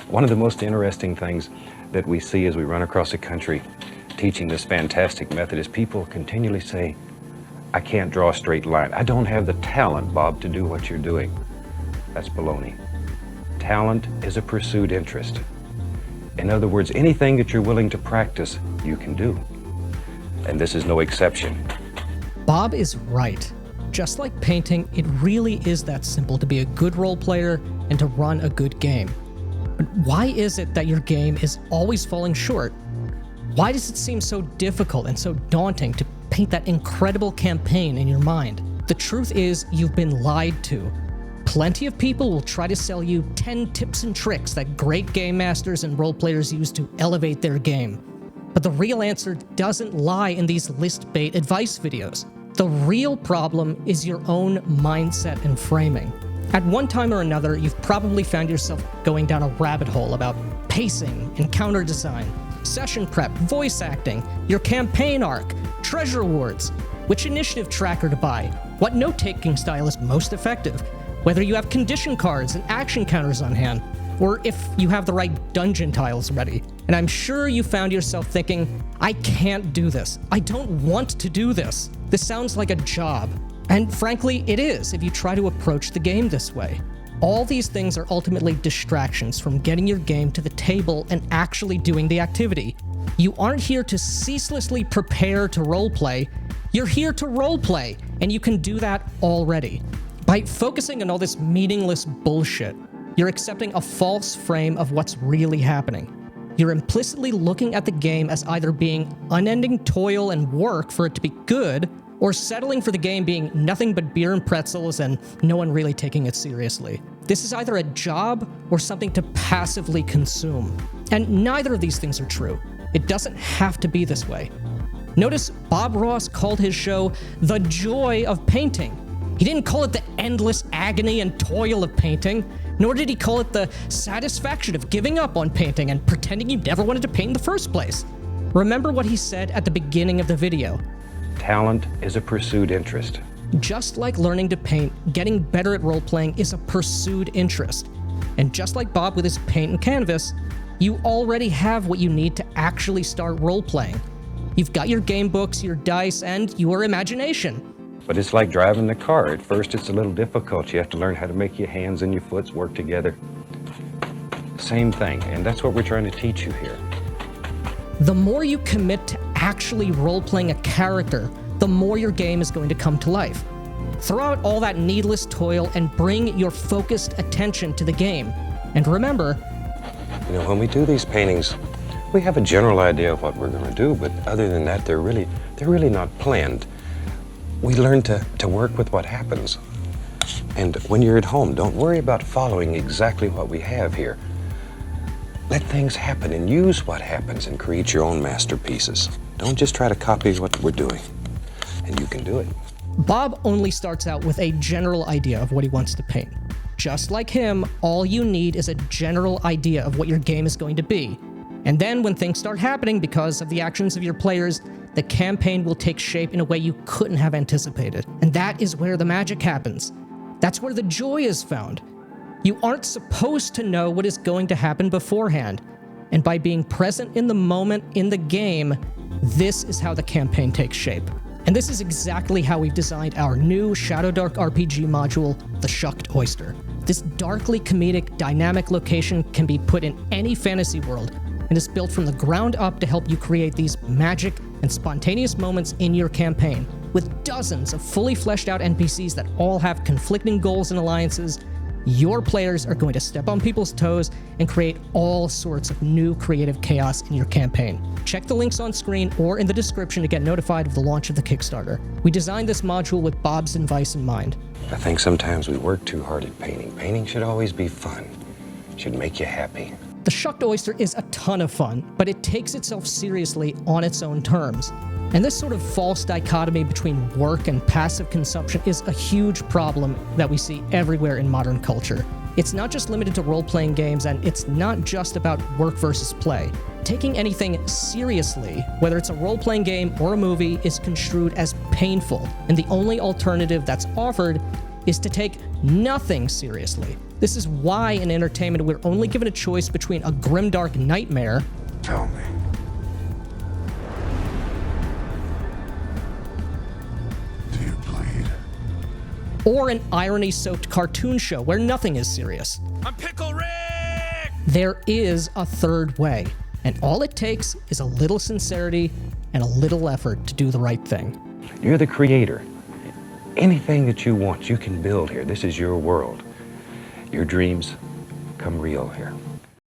One of the most interesting things that we see as we run across the country teaching this fantastic method is people continually say, I can't draw a straight line. I don't have the talent, Bob, to do what you're doing. That's baloney. Talent is a pursued interest. In other words, anything that you're willing to practice, you can do. And this is no exception. Bob is right. Just like painting, it really is that simple to be a good role player and to run a good game. But why is it that your game is always falling short? Why does it seem so difficult and so daunting to paint that incredible campaign in your mind? The truth is, you've been lied to. Plenty of people will try to sell you 10 tips and tricks that great game masters and role players use to elevate their game. But the real answer doesn't lie in these list bait advice videos. The real problem is your own mindset and framing. At one time or another, you've probably found yourself going down a rabbit hole about pacing, encounter design, session prep, voice acting, your campaign arc, treasure rewards, which initiative tracker to buy, what note-taking style is most effective, whether you have condition cards and action counters on hand, or if you have the right dungeon tiles ready. And I'm sure you found yourself thinking, I can't do this. I don't want to do this. This sounds like a job. And frankly, it is if you try to approach the game this way. All these things are ultimately distractions from getting your game to the table and actually doing the activity. You aren't here to ceaselessly prepare to roleplay. You're here to roleplay, and you can do that already. By focusing on all this meaningless bullshit, you're accepting a false frame of what's really happening. You're implicitly looking at the game as either being unending toil and work for it to be good, or settling for the game being nothing but beer and pretzels and no one really taking it seriously. This is either a job or something to passively consume. And neither of these things are true. It doesn't have to be this way. Notice Bob Ross called his show The Joy of Painting. He didn't call it the endless agony and toil of painting, nor did he call it the satisfaction of giving up on painting and pretending you never wanted to paint in the first place. Remember what he said at the beginning of the video. Talent is a pursued interest. Just like learning to paint, getting better at role-playing is a pursued interest. And just like Bob with his paint and canvas, you already have what you need to actually start role-playing. You've got your game books, your dice, and your imagination. But it's like driving the car. At first, it's a little difficult. You have to learn how to make your hands and your foots work together. Same thing, and that's what we're trying to teach you here. The more you commit to actually role-playing a character, the more your game is going to come to life. Throw out all that needless toil and bring your focused attention to the game. And remember, you know, when we do these paintings, we have a general idea of what we're going to do, but other than that, they're really not planned. We learn to work with what happens. And when you're at home, don't worry about following exactly what we have here. Let things happen and use what happens and create your own masterpieces. Don't just try to copy what we're doing. And you can do it. Bob only starts out with a general idea of what he wants to paint. Just like him, all you need is a general idea of what your game is going to be. And then when things start happening because of the actions of your players, the campaign will take shape in a way you couldn't have anticipated. And that is where the magic happens. That's where the joy is found. You aren't supposed to know what is going to happen beforehand. And by being present in the moment in the game, this is how the campaign takes shape. And this is exactly how we've designed our new Shadow Dark RPG module, the Shucked Oyster. This darkly comedic, dynamic location can be put in any fantasy world and is built from the ground up to help you create these magic and spontaneous moments in your campaign, with dozens of fully fleshed out NPCs that all have conflicting goals and alliances. Your players are going to step on people's toes and create all sorts of new creative chaos in your campaign. Check the links on screen or in the description to get notified of the launch of the Kickstarter. We designed this module with Bob's advice in mind. I think sometimes we work too hard at painting. Painting should always be fun. It should make you happy. The Shucked Oyster is a ton of fun, but it takes itself seriously on its own terms. And this sort of false dichotomy between work and passive consumption is a huge problem that we see everywhere in modern culture. It's not just limited to role-playing games, and it's not just about work versus play. Taking anything seriously, whether it's a role-playing game or a movie, is construed as painful, and the only alternative that's offered is to take nothing seriously. This is why in entertainment we're only given a choice between a grimdark nightmare. Tell me. Do you bleed? Or an irony-soaked cartoon show where nothing is serious. I'm Pickle Rick! There is a third way, and all it takes is a little sincerity and a little effort to do the right thing. You're the creator. Anything that you want, you can build here. This is your world. Your dreams come real here.